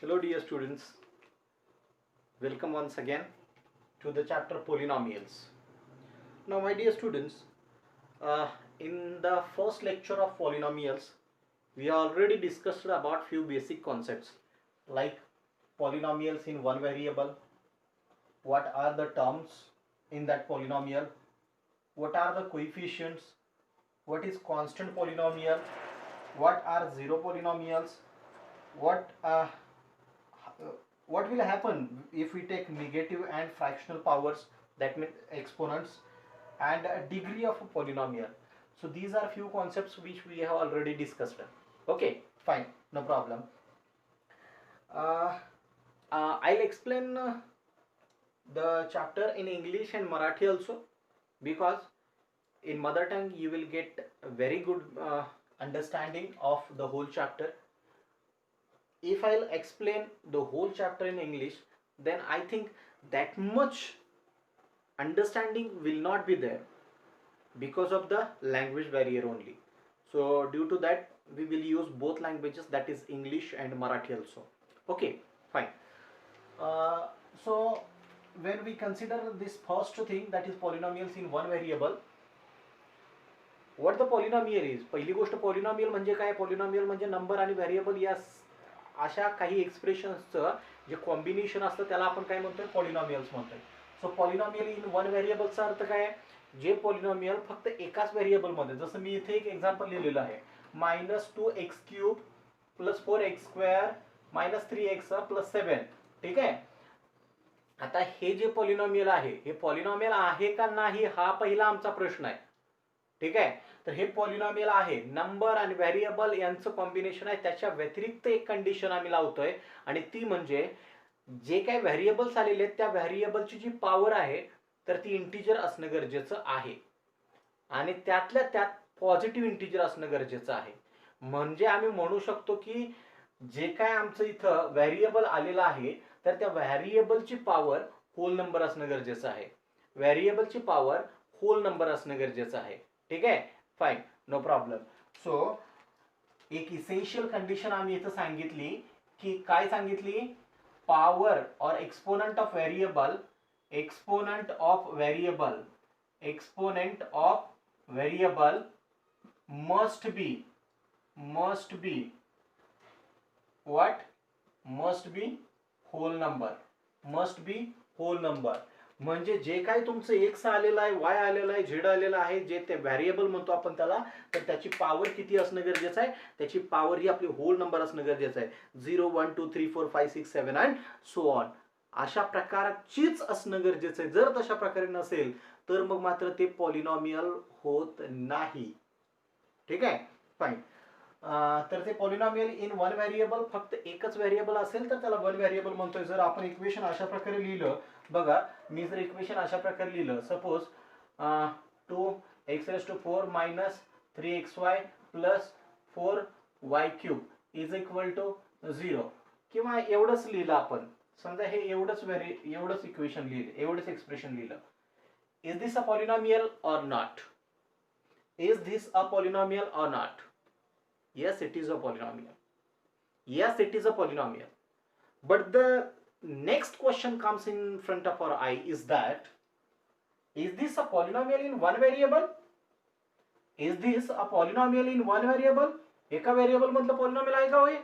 Hello dear students, welcome once again to the chapter polynomials. Now my dear students, in the first lecture of polynomials, we already discussed about few basic concepts like polynomials in one variable, what are the terms in that polynomial, what are the coefficients, what is constant polynomial, what are zero polynomials, what what will happen if we take negative and fractional powers, that means exponents, and a degree of a polynomial. So these are few concepts which we have already discussed. Okay, fine, no problem. I'll explain the chapter in English and Marathi also, because in mother tongue you will get a very good understanding of the whole chapter. If I'll explain the whole chapter in English, then I think that much understanding will not be there because of the language barrier only. So due to that, we will use both languages, that is English and Marathi also. Okay, fine. Uh, so when we consider this first thing, that is polynomials in one variable, what the polynomial is, पहिली गोष्ट polynomial म्हणजे काय? Polynomial म्हणजे number आणि variable या अशा काही एक्सप्रेशन्सचं जे कॉम्बिनेशन असतं त्याला आपण काय म्हणतोय? पॉलिनॉमियल्स म्हणतोय. सो पॉलिनॉमियल इन वन व्हेरिएबलचा अर्थ काय? जे पॉलिनॉमियल फक्त एकाच व्हेरिएबलमध्ये, जसं मी इथे एक एक्झाम्पल लिहिलेलं आहे, -2x³ + 4x² - 3x + 7. ठीक आहे. आता हे जे पॉलिनॉमियल आहे, हे पॉलिनॉमियल आहे का नाही हा पहिला आमचा प्रश्न आहे. ठीक आहे. तर हे पॉलिनॉमियल आहे, नंबर आणि व्हेरिएबल यांचं कॉम्बिनेशन आहे. त्याच्या व्यतिरिक्त एक कंडिशन आम्ही लावतोय, आणि ती म्हणजे जे काही व्हेरिएबल्स आलेले आहेत त्या व्हेरिएबलची जी पॉवर आहे तर ती इंटिजर असणं गरजेचं आहे, आणि त्यातल्या त्यात पॉझिटिव्ह इंटिजर असणं गरजेचं आहे. म्हणजे आम्ही म्हणू शकतो की जे काय आमचं इथं व्हेरिएबल आलेलं आहे तर त्या व्हेरिएबलची पॉवर होल नंबर असणं गरजेचं आहे. व्हेरिएबलची पॉवर होल नंबर असणं गरजेचं आहे. ठीक आहे, फाईन, नो प्रॉब्लेम. सो एक इसेन्शियल कंडिशन आम्ही इथं सांगितली की काय सांगितली? पॉवर और exponent of variable, exponent of variable, exponent of variable must be what? Must be whole number. Must be whole number. म्हणजे जे काय तुमचं एक्स आलेलं आहे, वाय आलेलं आहे, झेड आलेलं आहे, जे ते व्हेरिएबल म्हणतो आपण त्याला, तर त्याची पॉवर किती असणं गरजेचं आहे? त्याची पॉवर ही आपली होल नंबर असणं गरजेचं आहे. 0 1 2 3 4 5 6 7 अँड सो ऑन, अशा प्रकारचीच असणं गरजेचं आहे. जर तशा प्रकारे नसेल तर मग मात्र ते पॉलिनॉमियल होत नाही. ठीक आहे, फाईन. तर ते पॉलिनॉमियल इन वन व्हेरिएबल, फक्त एकच व्हेरिएबल असेल तर त्याला वन व्हेरिएबल म्हणतोय. जर आपण इक्वेशन अशा प्रकारे लिहिलं, बघा मी जर इक्वेशन अशा प्रकारे लिहिलं, सपोज 2x⁴ - 3xy + 4y³ = 0, किंवा एवढंच लिहिलं आपण, समजा हे एवढंच इक्वेशन लिहिलं, एवढंच एक्सप्रेशन लिहिलं. Is this a polynomial or not? Is this a polynomial or not? Yes, it is a polynomial. Yes, it is a polynomial. But the next question comes in front of our eye is that, is this a polynomial in one variable? Is this a polynomial in one variable? एका variable मधलं polynomial आहे का? होय,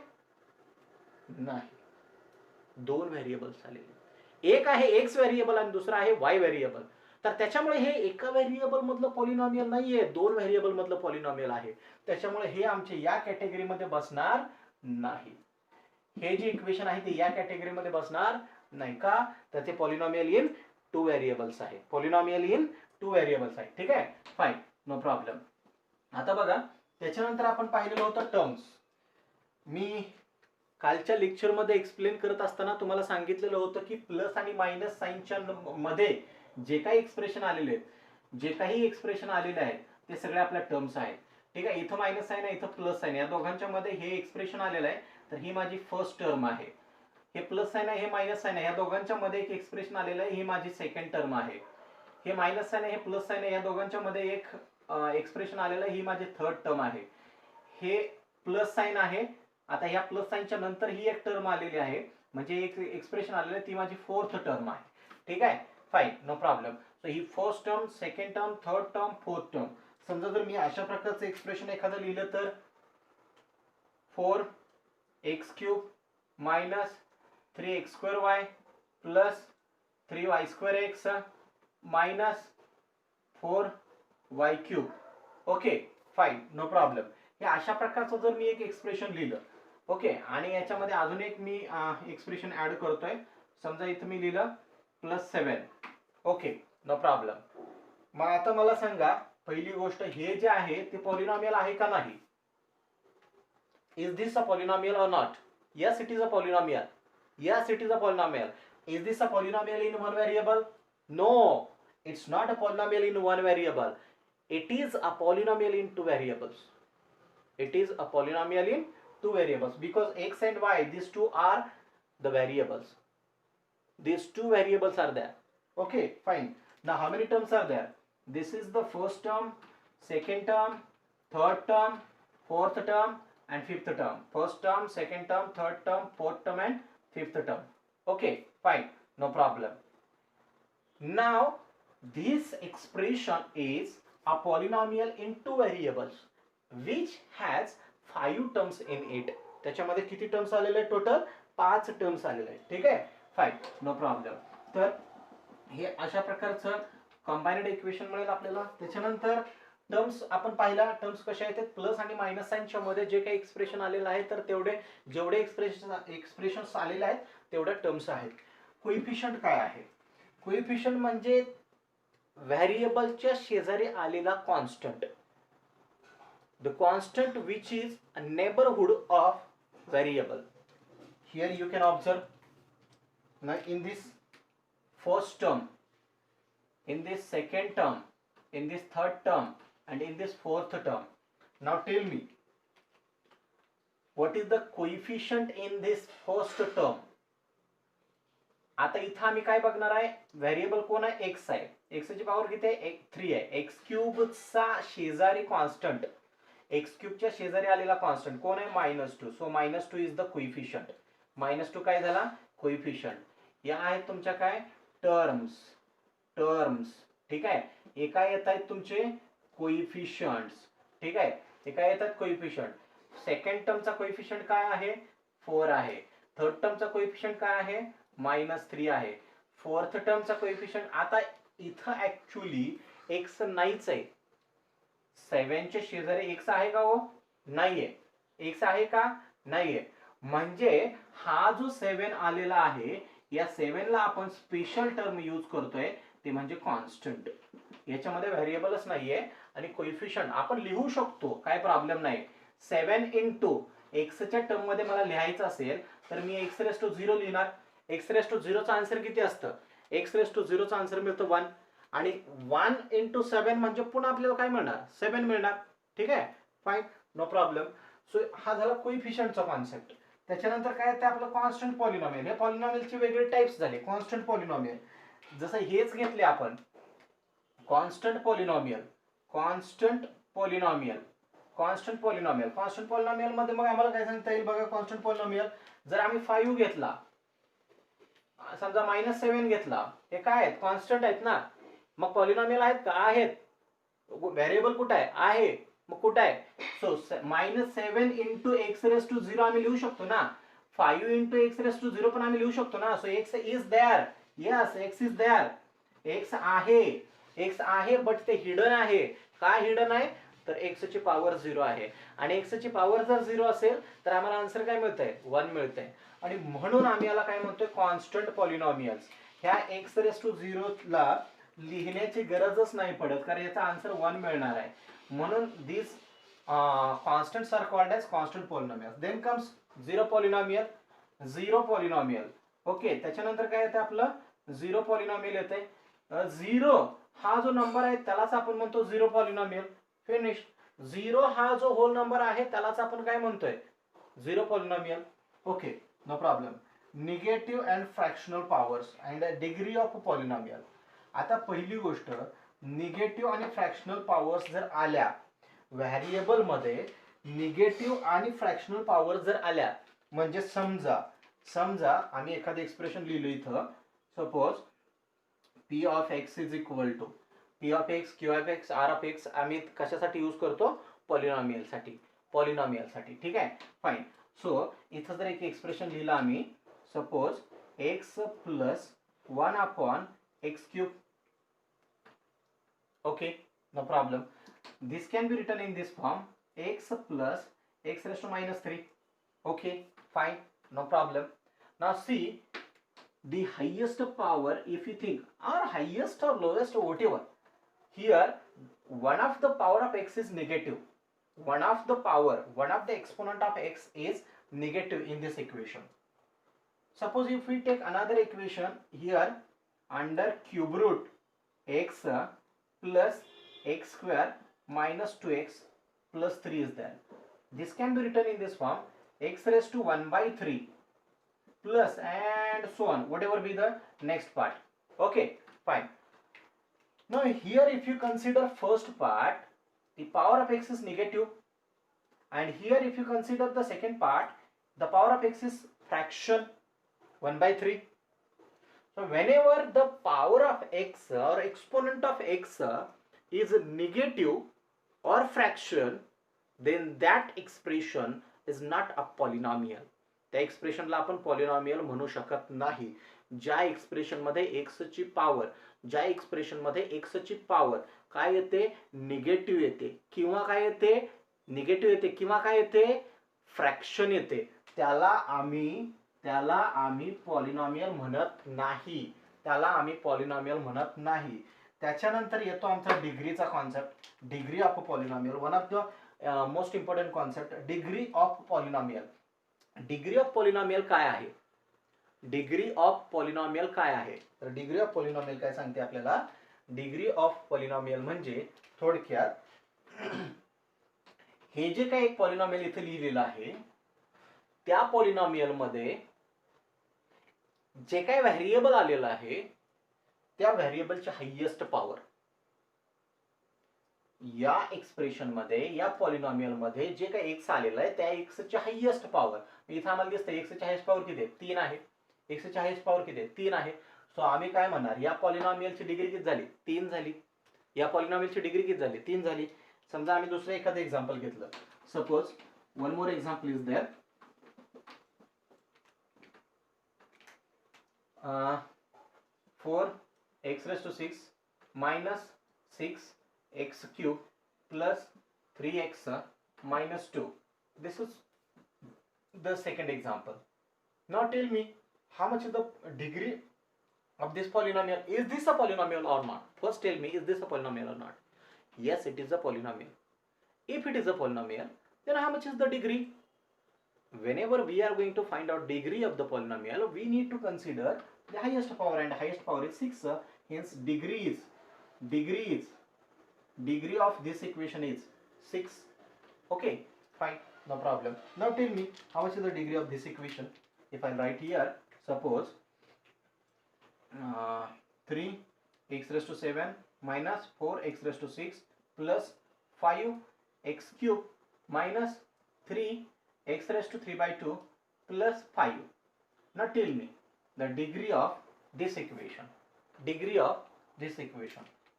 नाही. दोन variables आलेले, एक आहे एक्स व्हेरिएबल आणि दुसरा आहे वाय व्हेरिएबल. तर त्याच्यामुळे हे एका व्हेरिएबल मधलं पॉलिनॉमियल नाहीये, दोन व्हेरिएबल मधलं पॉलिनॉमियल आहे. त्याच्यामुळे हे आमचे या कॅटेगरीमध्ये बसणार नाही. हे जे इक्वेशन आहे ते या कॅटेगरीमध्ये बसणार नाही. का? तर ते पॉलिनॉमियल इन टू व्हेरिएबल्स आहे. पॉलिनॉमियल इन टू व्हेरिएबल्स आहे. ठीक आहे, फाईन, नो प्रॉब्लेम. आता बघा, त्याच्यानंतर आपण पाहिलेलं होतं टर्म्स. मी कालच्या लेक्चरमध्ये एक्सप्लेन करत असताना तुम्हाला सांगितलेलं होतं की प्लस आणि मायनस साईनच्या मध्ये जे काही एक्सप्रेशन आलेले आहेत, जे काही एक्सप्रेशन आलेले आहेत ते सगळे आपल्या टर्म्स आहेत. ठीक आहे. इथं मायनस साईन आहे, इथं प्लस साईन, या दोघांच्या मध्ये हे एक्सप्रेशन आलेलं आहे, तर ही माझी फर्स्ट टर्म आहे. हे प्लस साईन आहे, हे मायनस साईन आहे, या दोघांच्या मध्ये एक एक्सप्रेशन आलेलं आहे, ही माझी सेकंड टर्म आहे. हे मायनस साईन आहे, हे प्लस साईन आहे, या दोघांच्या मध्ये एक एक्सप्रेशन आलेलं आहे, ही माझी थर्ड टर्म आहे. हे प्लस साईन आहे, आता ह्या प्लस साईनच्या नंतर ही एक टर्म आलेली आहे, म्हणजे एक एक्सप्रेशन आलेली आहे, ती माझी फोर्थ टर्म आहे. ठीक आहे, फाईन, नो प्रॉब्लेम. सो ही first term, second term, third term, fourth term. समजा जर मी अशा प्रकारचं एक्सप्रेशन एखादं लिहिलं तर 4x³ minus 3x²y plus 3y²x minus 4y³. Okay, fine, no problem. हे अशा प्रकारचं जर मी एक एक्सप्रेशन लिहिलं, ओके, आणि याच्यामध्ये अजून एक मी एक्सप्रेशन ऍड करतोय. समजा इथं मी लिहिलं +7. Okay, no problem. मग आता मला सांगा, पहिली गोष्ट, हे जे आहे ते पॉलिनॉमियल आहे का नाही? Is this a polynomial or not? Yes, it is a polynomial. Yes, it is a polynomial. Is this a polynomial in one variable? No, it's not a polynomial in one variable. It is a polynomial in two variables. It is a polynomial in two variables because x and y, these two are the variables. These two variables are there. Okay, fine. Now how many terms are there? This is the first term, second term, third term, fourth term and fifth term. First term, second term, third term, fourth term and fifth term. Okay, fine, no problem. Now this expression is a polynomial in two variables which has 5 terms in it. त्याच्यामध्ये किती terms आलेले आहेत? Total 5 terms आलेले आहेत. ठीक आहे, fine, no problem. तर हे अशा प्रकारचं कंबाइन्ड इक्वेशन मिळेल आपल्याला. त्याच्यानंतर टर्म्स आपण पाहिला, टर्म्स कशा येतात? प्लस आणि मायनस साइनच्या मध्ये जे काही एक्सप्रेशन आलेलं आहे, तर जेवढे एक्सप्रेशन्स आलेले आहेत तेवढ्या टर्म्स आहेत. कोइफिशियंट काय आहे? कोइफिशियंट म्हणजे व्हेरिएबलच्या शेजारी आलेला constant. The constant which is a neighborhood of variable. Here you can observe, now in this first term, in this second term, in this third term and in this fourth term. Now tell me, what is the coefficient in this first term? आता इथं आम्ही काय बघणार आहे? Variable कोण आहे? x आहे. x ची पॉवर किती आहे? 3 आहे. x³ चा शेजारी कॉन्स्टंट, x³ च्या शेजारी आलेला कॉन्स्टंट कोण आहे? -2. So -2 is the coefficient. -2 काय झाला? कोइफिशियंट. या आहेत तुमच्या काय? टर्म्स. ठीक आहे, हे काय येत आहेत तुमचे? कोइफिशियंट्स. ठीक आहे, हे काय येतात? कोइफिशियंट. सेकंड टर्मचा कोइफिशियंट काय आहे? 4 आहे. थर्ड टर्मचा कोइफिशियंट काय आहे? -3 आहे. फोर्थ टर्मचा कोइफिशियंट, आता इथं ऍक्च्युली x नाहीच आहे. 7 च्या शेजारी x आहे का हो? नाहीये. x आहे का? नाहीये. म्हणजे हा जो 7 आलेला आहे, या 7 ला आपण स्पेशल टर्म यूज करतोय, ते म्हणजे कॉन्स्टंट. याच्यामध्ये व्हेरिएबलच नाहीये आणि कोइफिशियंट आपण लिहू शकतो, काय प्रॉब्लेम नाही. 7 इंटू x च्या टर्म मध्ये मला लिहायचं असेल तर मी x⁻0 लिहिणार. x⁻0 चा आन्सर किती असतं? x⁻0 चा आन्सर मिळतो 1. आणि 1 इंटू 7 म्हणजे पुन्हा आपल्याला काय मिळणार? 7 मिळणार. ठीक आहे, फाईन, नो प्रॉब्लेम. सो हा झाला कोइफिशियंटचा कॉन्सेप्ट. त्याच्यानंतर काय येतं आपलं? Constant polynomial. हे पॉलिनॉमियलचे वेगळे टाइप्स झाले. कॉन्स्टंट पॉलिनॉमियल जसं हेच घेतले आपण, कॉन्स्टंट पॉलिनॉमियल मध्ये मग आम्हाला काय सांगता येईल बघा? कॉन्स्टंट पॉलिनॉमियल जर आम्ही 5 घेतला, समजा -7 घेतला, हे काय आहेत? कॉन्स्टंट आहेत ना. मग पॉलिनॉमियल आहेत का? आहेत. व्हेरिएबल कुठे आहे? आहे. मग कुठे आहे? सो -7 इंटू x⁻0 आम्ही लिहू शकतो ना. 5 इंटू x⁻0 पण आम्ही लिहू शकतो ना. So x is there. Yes, x is there. x आहे बट ते हिडन आहे. काय हिडन आहे? तर x ची पॉवर 0 आहे. आणि x ची पॉवर जर 0 असेल तर आम्हाला आन्सर काय मिळतंय? 1 मिळतंय. आणि म्हणून आम्ही याला काय म्हणतोय? Constant polynomials. ह्या x⁻0 ला लिहिण्याची गरजच नाही पडत, कारण याचा आन्सर 1 मिळणार आहे. म्हणून this constants are called as constant polynomials. Then comes zero polynomial. Okay, त्याच्यानंतर काय येतं आपलं? झिरो पॉलिनॉमियल येते. 0 हा जो नंबर आहे त्यालाच आपण म्हणतो झिरो पॉलिनॉमियल. फिनिश. 0 हा जो होल नंबर आहे त्यालाच आपण काय म्हणतोय? Zero polynomial. Okay, no problem. Negative and fractional powers and degree of polynomial. आता पहिली गोष्ट, निगेटिव्ह आणि फ्रॅक्शनल पॉवर्स जर आल्या व्हेरिएबल मध्ये, निगेटिव्ह आणि फ्रॅक्शनल पॉवर जर आल्या, म्हणजे समजा आम्ही एखादं एक्सप्रेशन लिहिलं इथं, suppose P of x is equal to P of x, Q of x, R of x आम्ही कशासाठी यूज करतो? पॉलिनॉमियलसाठी. ठीक आहे, फाईन. सो इथं जर एक एक्सप्रेशन लिहिलं आम्ही, suppose x plus 1 upon x cube. Okay, no problem. This can be written in this form, x plus x raised to minus 3. Okay, fine, no problem. Now see, the highest power, if you think, or highest or lowest or whatever, here one of the power of x is negative. One of the exponent of x is negative in this equation. Suppose if we take another equation here, under cube root x plus x square minus 2x plus 3 is there. This can be written in this form, x raised to 1 by 3 plus and so on, whatever be the next part. Okay, fine. Now here if you consider first part, the power of x is negative, and here if you consider the second part, the power of x is fraction 1 by 3. So whenever the power of x or exponent of x is negative or fraction, then that expression is not a polynomial. त्या एक्सप्रेशनला आपण polynomial म्हणू शकत नाही. ज्या expression मध्ये x ची power काय येते? निगेटिव्ह येते, किंवा काय येते? फ्रॅक्शन येते, त्याला आम्ही पॉलिनॉमियल म्हणत नाही. त्याच्यानंतर येतो आमचा डिग्रीचा concept, degree of polynomial. One of the most important concept, degree of polynomial. Degree of polynomial काय आहे? तर डिग्री ऑफ पॉलिनॉमियल काय सांगते आपल्याला? डिग्री ऑफ पॉलिनॉमियल म्हणजे थोडक्यात हे जे काही एक पॉलिनॉमियल इथे लिहिलेलं आहे, त्या पॉलिनॉमियल मध्ये जे काही व्हेरिएबल आलेलं आहे, त्या व्हेरिएबलची हायेस्ट पॉवर या एक्सप्रेशन मध्ये, या पॉलिनॉमियल मध्ये जे काही एक्स आलेलं आहे त्या एक्स ची हायेस्ट पॉवर, इथे आम्हाला दिसतं एक्स ची हायेस्ट पॉवर किती आहे? 3 आहे. एक्स ची हायेस्ट पॉवर किती आहे? 3 आहे. सो आम्ही काय म्हणणार? या पॉलिनॉमियलची डिग्री किती झाली? 3 झाली. या पॉलिनॉमियलची डिग्री किती झाली? 3 झाली. समजा आम्ही दुसरं एखादं एक्झाम्पल घेतलं, suppose one more example is there. 4x raised to 6 minus 6x cube plus 3x minus 2. This is the second example. Now tell me, how much is the degree of this polynomial? Is this a polynomial or not? First tell me, is this a polynomial or not? Yes, it is a polynomial. If it is a polynomial, then how much is the degree? Whenever we are going to find out degree of the polynomial, we need to consider the highest power, and highest power is 6. Hence degree of this equation is 6. Okay, fine, no problem. Now tell me, how much is the degree of this equation? If I write here, suppose 3x raised to 7 minus 4x raised to 6 plus 5x cube minus 3x raised to 3 by 2 plus 5. Now tell me the degree of this equation.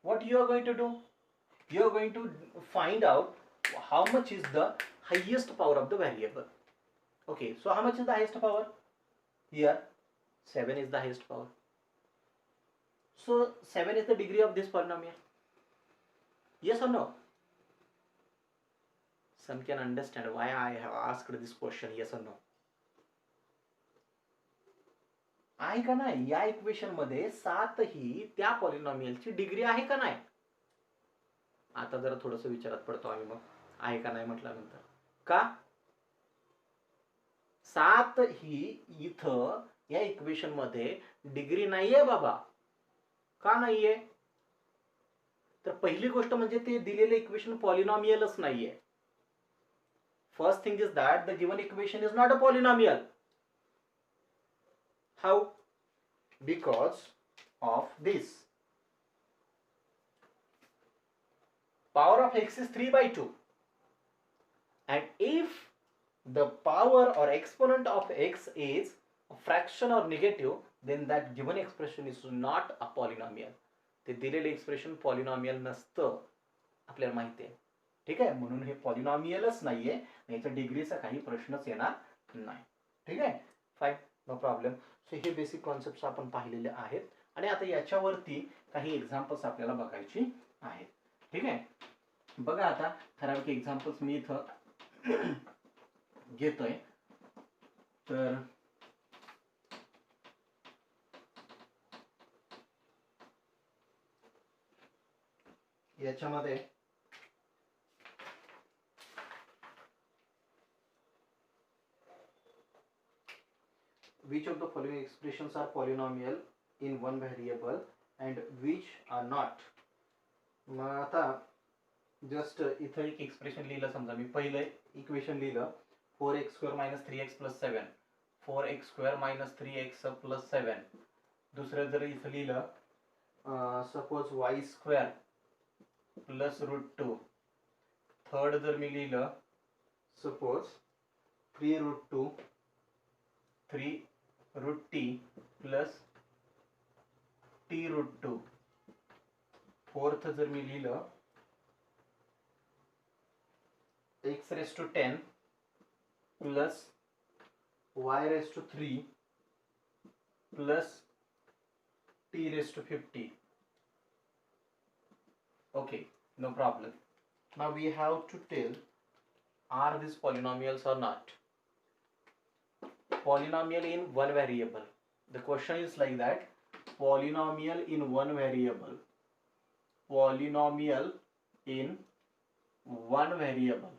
What you are going to do? You are going to find out how much is the highest power of the variable. Okay, so how much is the highest power? Here 7 is the highest power. So 7 is the degree of this polynomial. Yes or no? Some can understand why I have asked this question, yes or no? आहे का नाही? या equation मध्ये 7 ही त्या पॉलिनॉमियलची degree आहे का नाही? आता जरा थोडस विचारात पडतो आम्ही, मग आहे का नाही म्हटल्यानंतर. का 7 ही इथं या इक्वेशन मध्ये डिग्री नाहीये बाबा? का नाहीये? तर पहिली गोष्ट म्हणजे ते दिलेले इक्वेशन पॉलिनॉमियलच नाहीये. First thing is that the given equation is not a polynomial. How? Because of this. Power of x is 3 by 2. and if the power or exponent of x is a fraction or negative, then that given expression is not a polynomial. ते दिलेले expression polynomial नसतं, आपल्याला माहिती आहे. ठीक आहे, म्हणून हे पॉलिनॉमियलच नाहीये, याच्या डिग्रीचा काही प्रश्नच येणार नाही. ठीक आहे, फाईन, नो प्रॉब्लेम. सो हे बेसिक कॉन्सेप्ट आपण पाहिलेले आहेत आणि आता याच्यावरती काही एक्झाम्पल्स आपल्याला बघायची आहेत. ठीक आहे, बघा आता ठराविक एक्झाम्पल्स मी इथं घेतोय. तर याच्यामध्ये which of the following expressions are polynomial in one variable and which are not. मग आता जस्ट इथं एक एक्सप्रेशन लिहिलं, समजा मी पहिलं इक्वेशन लिहिलं 4x² - 3x + 7, 4x² - 3x + 7. दुसरं जर इथं लिहिलं सपोज y² + √2. थर्ड जर मी लिहिलं सपोज 3√2 3√t + t√2. फोर्थ जर मी लिहिलं x⁻10 + y⁻3 + t⁻50. Okay, no problem. Now we have to tell, are these polynomials or not? Polynomial in one variable. The question is like that: polynomial in one variable. Polynomial in one variable.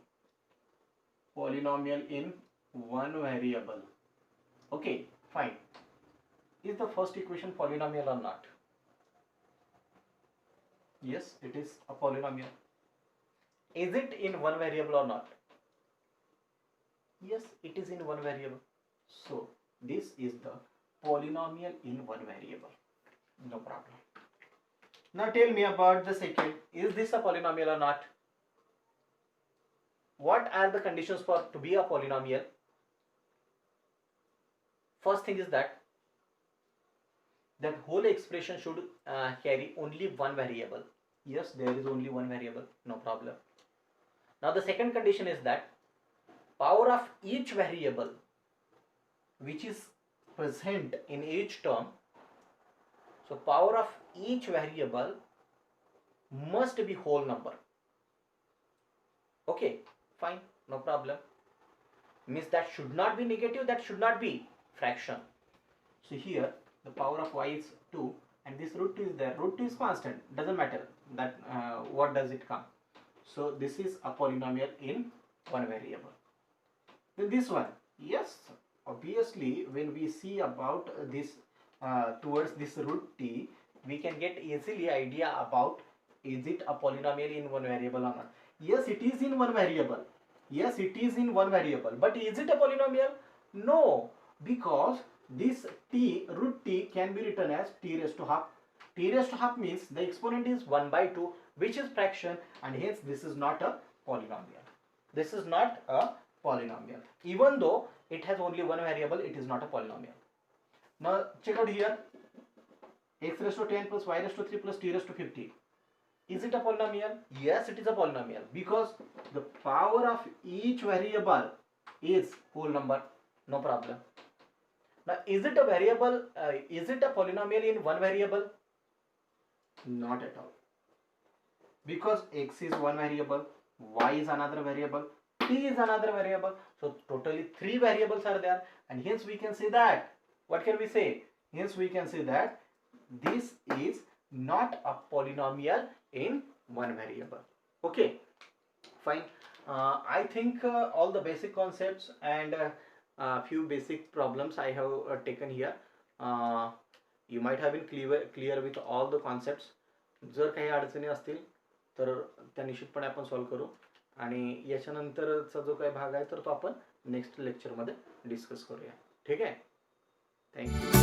Polynomial in one variable. Okay, fine. Is the first equation polynomial or not? Yes, it is a polynomial. Is it in one variable or not? Yes, it is in one variable. So this is the polynomial in one variable. No problem. Now tell me about the second. Is this a polynomial or not? What are the conditions for to be a polynomial? First thing is that whole expression should carry only one variable. Yes, there is only one variable, no problem. Now the second condition is that power of each variable which is present in each term, so power of each variable must be whole number. Okay, fine, no problem. Means that should not be negative, that should not be fraction. So here the power of y is 2 and this √2 is there. √2 is constant, doesn't matter that what does it come. So this is a polynomial in one variable. Then this one, yes, obviously when we see about this towards this √t, we can get easily idea about is it a polynomial in one variable or not. Yes, it is in one variable. Yes, it is in one variable, but is it a polynomial? No, because this √t can be written as t⁻². t⁻² means the exponent is 1/2, which is fraction, and hence this is not a polynomial. This is not a polynomial. Even though it has only one variable, it is not a polynomial. Now check out here, x⁻10 + y⁻3 + t⁻50. Is it a polynomial? Yes, it is a polynomial because the power of each variable is whole number. No problem. Now is it a variable, is it a polynomial in one variable? Not at all, because x is one variable, y is another variable, t is another variable, so totally 3 variables are there, and hence we can say that, what can we say? Hence we can say that this is not a polynomial in one variable. Okay, fine. I think all the basic concepts and a few basic problems I have taken here. You might have been clear with all the concepts. जर काही अडचणी असतील तर त्या निश्चितपणे आपण solve करू, आणि याच्यानंतरचा जो काही भाग आहे तर तो आपण नेक्स्ट लेक्चरमध्ये डिस्कस करूया. ठीक आहे, थँक्यू.